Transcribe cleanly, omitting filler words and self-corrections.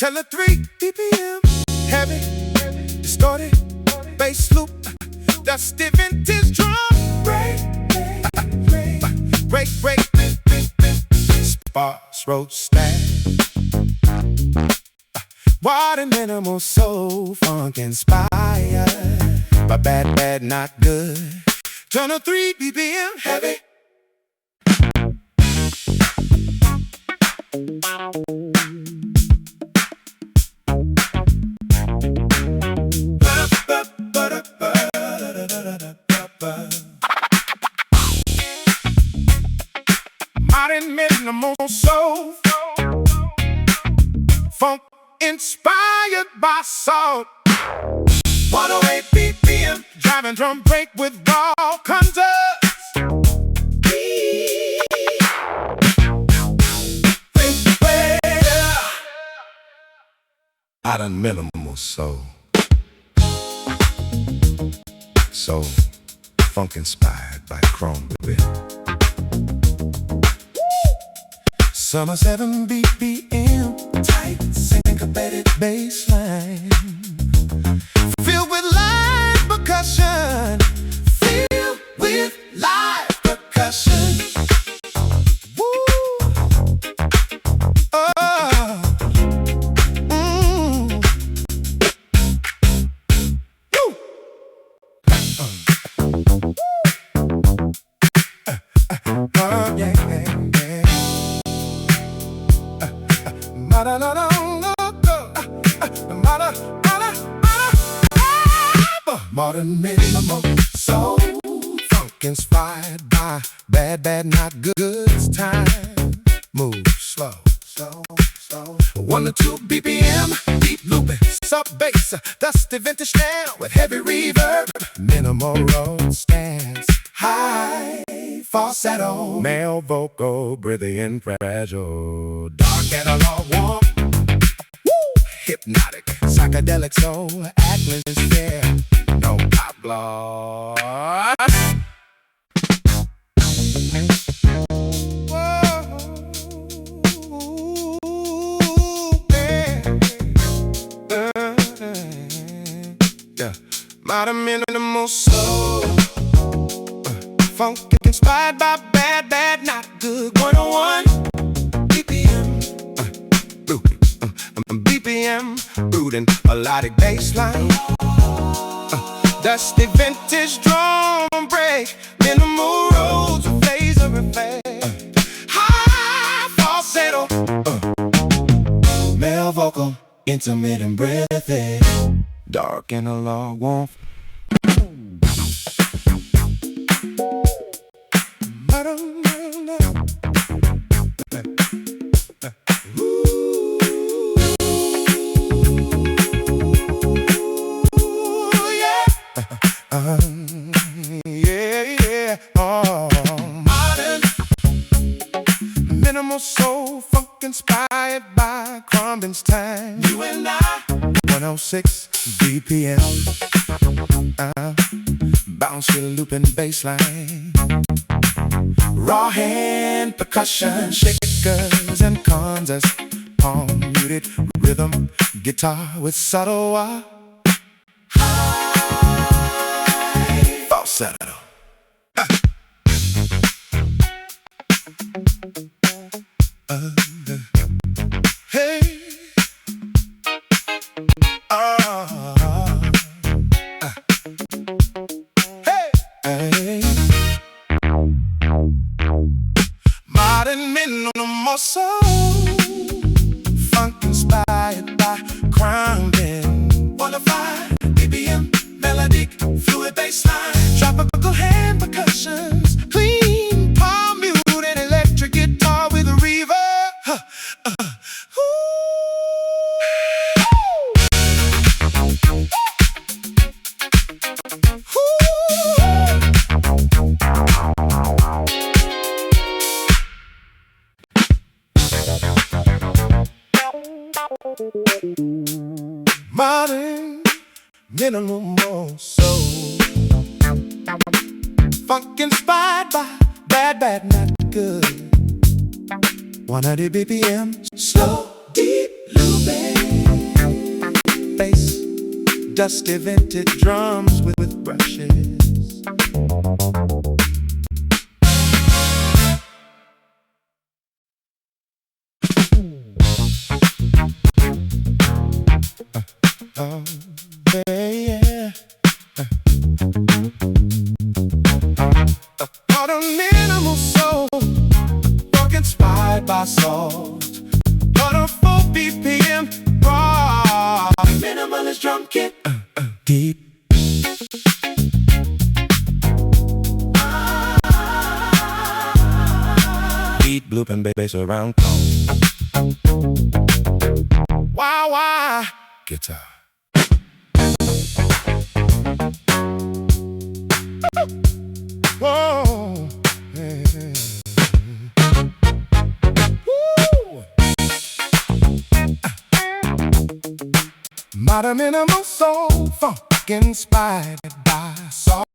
Tell her 3 BPM, heavy, distorted, bass loop, dusty vintage drum break, sparse road stash, wild and minimal soul, funk inspired, but bad, not good. Turn her 3 BPM, heavy. Modern minimal soul, funk inspired by salt. 108 BPM, driving drum break with raw contours. Modern minimal soul, funk inspired by chrome whip. Summer 7 BPM, tight syncopated bassline, filled with live percussion, filled with live percussion. Woo! Oh. Yeah. Modern minimal soul, funk inspired by bad, not good. It's time. Move slow. 1 to 2 BPM, deep looping, sub bass, dusty vintage now with heavy reverb. Minimal road stance, high falsetto, male vocal, breathy and fragile, dark analog warm. Hypnotic, psychedelic soul, atmosphere, no habla. Yeah, modern minimal soul, funk inspired by bad, not good. 101 BPM, BPM, rootin' melodic bassline, dusty vintage drum break, minimal roads with laser effect, high falsetto, male vocal, intermittent breathing, dark analog warmth. Modern minimal soul, funk inspired by Crumbin's time. You and I, 106 BPM, bounce with a looping bassline, raw hand percussion, shakers and congas, palm muted rhythm, guitar with subtle high falsetto. Hey, hey, modern minimal soul, funk inspired by crime and 105 BPM, melodic, fluid bassline, tropical hand percussions, clean palm mute and electric guitar with a reverb. Modern minimal soul, funk inspired by bad, not good. 100 BPM, slow, deep looping. bass, dusty vintage drums with brushes. Oh, yeah. Modern minimal soul, funk inspired by salt. Colorful BPM, raw. Minimalist drum kit, deep. Beat, bloop, and bass around tone. Wah, guitar. Whoa, yeah. Woo. Modern minimal soul, funk inspired by soul.